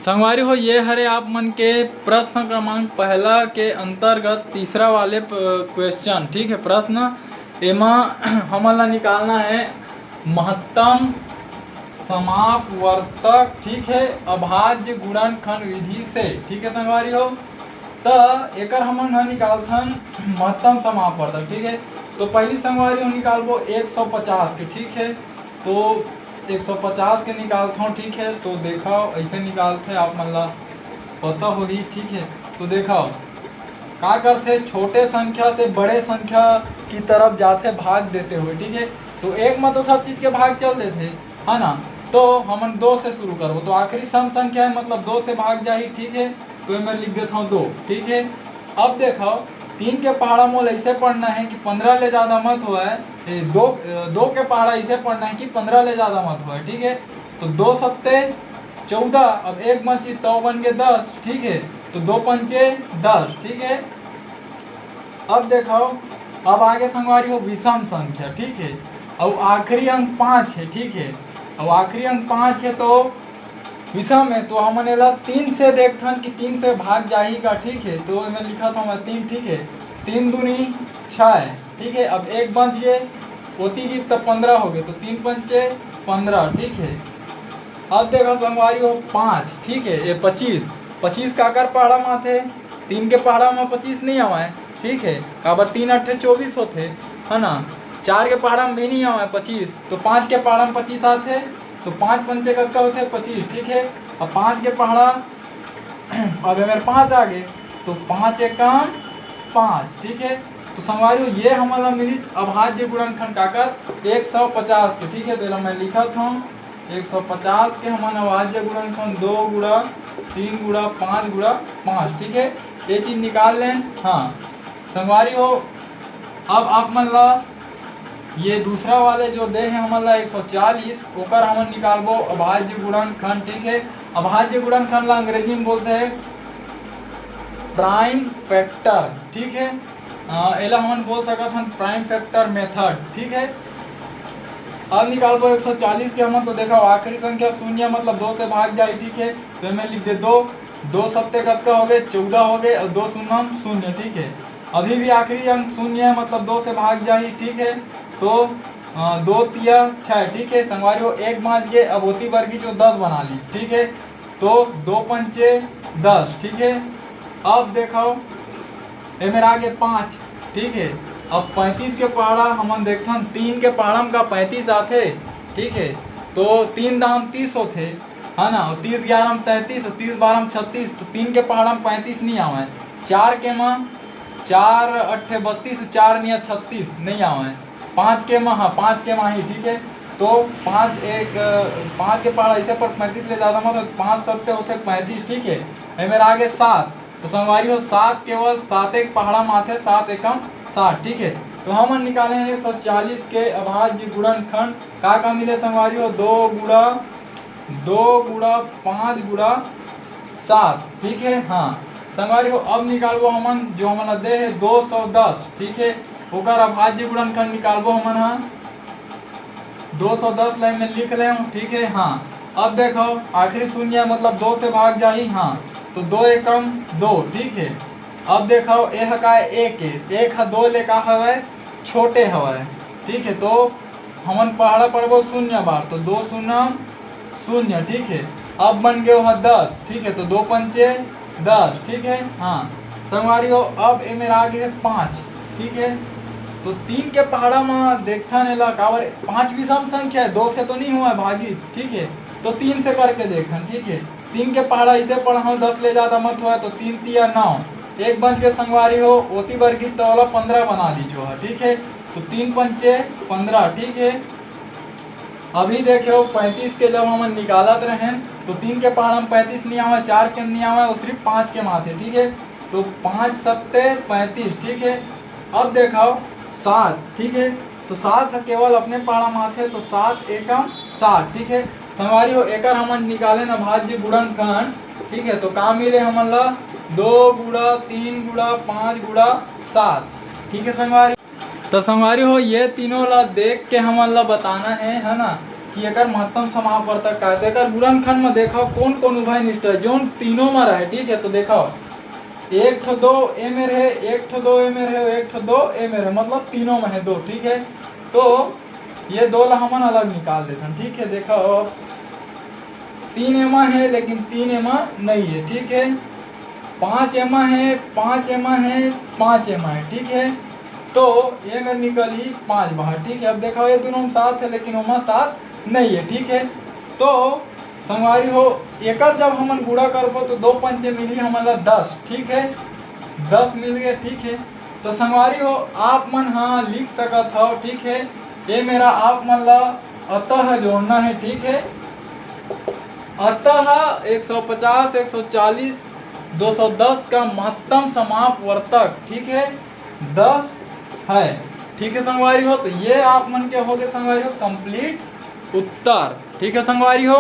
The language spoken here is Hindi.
संगवारी हो ये हरे आप मन के प्रश्न क्रमांक पहला के अंतर्गत तीसरा वाले क्वेश्चन। ठीक है, प्रश्न एमा हमन ला निकालना है महत्तम समापवर्तक। ठीक है, अभाज्य गुणनखंड विधि से। ठीक है संगवारी हो, तो एकर हमन निकालथन महत्तम समापवर्तक। ठीक है, तो पहली संगवारी हो निकालबो 150 के। ठीक है, तो 150 के निकालता हूँ। ठीक है, तो देखो ऐसे निकालते आप मन ला पता होगी। ठीक है, तो देखो का करते, छोटे संख्या से बड़े संख्या की तरफ जाते भाग देते हुए। ठीक है, तो एक में तो सब चीज के भाग चल देते है ना, तो हमन 2 से शुरू करो, तो आखिरी सम संख्या है मतलब 2 से भाग जाही। ठीक है, तो मैं लिख देता हूँ 2। ठीक है, अब देखो 3 के पहाड़ा मोल ऐसे पढ़ना है कि 15 ले ज़्यादा मत हुआ है। 2 के पहाड़ा ऐसे पढ़ना है कि 15 ले ज़्यादा मत हुआ है। ठीक है, तो 2 सत्ते 14, अब 1 बची तो बन गए 10। ठीक है, तो 2 पंचे 10। ठीक है, अब देखो अब आगे संगवारी हो विषम संख्या। ठीक है, और आखिरी अंक 5 है। ठीक है, अब आखिरी अंक 5 है तो विषम है, तो हमन एला 3 से देखथन कि 3 से भाग जाही का। ठीक है, तो मैं लिखा था मैं 3। ठीक है, 3 दूनी 6। ठीक है, अब 1 बच गए, होती की तब 15 हो गए, तो 3 पंचे 15। ठीक है, अब देखो संगवारी हो 5। ठीक है, ये 25 का कर पहाड़ा में आते, 3 के पहाड़ा में 25 नहीं आवा। ठीक है, काबर 3 8 24 होते है ना, 4 के पहाड़ा में भी नहीं आवा 25, तो 5 के पहाड़ा में 25 आते, तो 5 पंचे कत्का होते 25। ठीक है, अब 5 के पहाड़ा अब मेरे 5 आ गए, तो 5 एकम 5। ठीक है, तो संगवारी ये हमारा मिली अभाज्य गुणनखंड काकर 150 के। ठीक है, तो मैं लिखा था 150 के हमारा अभाज्य गुणनखंड 2 गुणा 3 गुणा 5 गुणा 5। ठीक है, ये चीज निकाल लें। हाँ संगवारी हो, अब आप मन ला ये दूसरा वाले जो दे है हमन ला 140 ओकर हमन निकालबो अभाज्य गुणनखंड। ठीक है, अभाज्य गुणनखंड ला अंग्रेजी में बोलते हैं प्राइम फैक्टर। ठीक है, एला हमन बोल सकत हन प्राइम फैक्टर मेथड। ठीक है, अब निकालबो 140 के हमन, तो देखो आखिरी संख्या शून्य मतलब 2 से भाग जाए। ठीक है, तो मैं लिख दे 2 सत्ते कत्का हो गए 14 हो गए, और 2 शून्य 0। ठीक है, अभी भी आखिरी अंक शून्य है मतलब 2 से भाग जाए। ठीक है, तो 2 तिया 6। ठीक है, संगवारी हो 1 बच गए, अब होती वर्गी जो 10 बना ली। ठीक है, तो 2 पंचे 10। ठीक है, अब देखो ये मेरा आगे 5। ठीक है, अब 35 के पहाड़ा हमन देखथन 3 के पहाड़ा का 35 आते। ठीक है, तो 3 दाम 30 होते है ना, और 30 11 में 33 और 30 12 में 36, तो 3 के पहाड़ा में 35 नहीं आवे। 4 के में 4 8 32, 4 नहीं 36 नहीं आवे। 5 के में हाँ 5 के में ही। ठीक है, तो 5 के पहाड़ा ऐसे पर 35 ले ज़्यादा मतलब 5 सत्ते होते 35। ठीक है, ये मेरा आगे 7, तो संगवारी हो 7 केवल 7 एक पहाड़ा में आते, 7 एकम 60। ठीक है, तो हम निकाले हैं 140 के अभाज्य गुणनखंड का मिले संगवारी हो 2 गुणा 5 गुणा 7। ठीक है, हाँ संगवारी हो अब निकालबो हमन जो हमन दे है 210। ठीक है, ओकर अभाज्य गुणनखंड निकालबो हमन 210 लाइन में लिख ले। ठीक है, हाँ अब देखो आखिरी शून्य मतलब 2 से भाग जाही। हाँ, तो 2 एकम 2। ठीक है, अब देखो ए हका 1 है 2 ले का हवे छोटे हवे। ठीक है, तो हमन पहाड़ा पढ़बो 0 बार, तो 2 शून्य 0। ठीक है, अब बन गए वह 10। ठीक है, तो 2 पंचे 10। ठीक है, हाँ संगवारी हो अब ए मेरा आगे है 5। ठीक है, तो 3 के पहाड़ा में देखता नहीं ला कावर 5 विषम संख्या है, 2 से तो नहीं हुआ भागी। ठीक है, तो 3 से करके देखन। ठीक है, 3 के पहाड़ा ऐसे पढ़ा 10 ले ज़्यादा मत हुआ, तो 3 तिया 9, 1 बच के संगवारी हो ओती वर्गी तो 15 बना दीजिए। ठीक है, तो 3 पंचे 15। ठीक है, अभी देखो 35 के जब हम निकालत रहे तो 3 के पहाड़ा में 35 नहीं आवा, 4 के नहीं आवा, और सिर्फ 5 के माथे। ठीक है, तो 5 सत्ते 35। ठीक है, अब देखो 7। ठीक है, तो 7 केवल अपने पहाड़ा माथे, तो 7 एकम 7। ठीक है, संगवारी हो एकर हमन निकाले न भाज्य गुणनखंड। ठीक है, तो का मिले हमन ला 2 गुणा 3 गुणा 5 गुणा 7। ठीक है संगवारी, तो संगवारी हो ये तीनों ला देख के हमन ला बताना है ना कि एकर महत्तम समापवर्तक का है। तो एकर गुणनखंड में देखो कौन कौन उभयनिष्ठ है, जोन तीनों में रहे, ठीक है। तो देखो 1 ठो 2 ए में रहे, 1 ठो 2 ए में रहे, 1 ठो 2 ए में रहे, मतलब तीनों में है 2, ठीक है। तो ये 2 ला हमन अलग निकाल देते हैं, ठीक है। देखो 3 एमा है लेकिन 3 एमा नहीं है, ठीक है। 5 एमा है, 5 एमा है, 5 एमा है, ठीक है। तो ये में निकली 5 बाहर, ठीक है। अब देखो ये दोनों में 7 है लेकिन ओमा 7 नहीं है, ठीक है। तो संगवारी हो एकर जब हमन गुणा करबो तो 2 पंचे मिली हमन ला 10, ठीक है। 10 मिल गया, ठीक है। तो संगवारी हो आप मन हाँ लिख सकत हो, ठीक है। ये मेरा आप मन ला अतः जोड़ना है, ठीक है। अतः 150, 140, 210 का महत्तम समापवर्तक, ठीक है, 10 है, ठीक है संगवारी हो। तो ये आप मन के हो गए संगवारी हो कंप्लीट उत्तर, ठीक है संगवारी हो।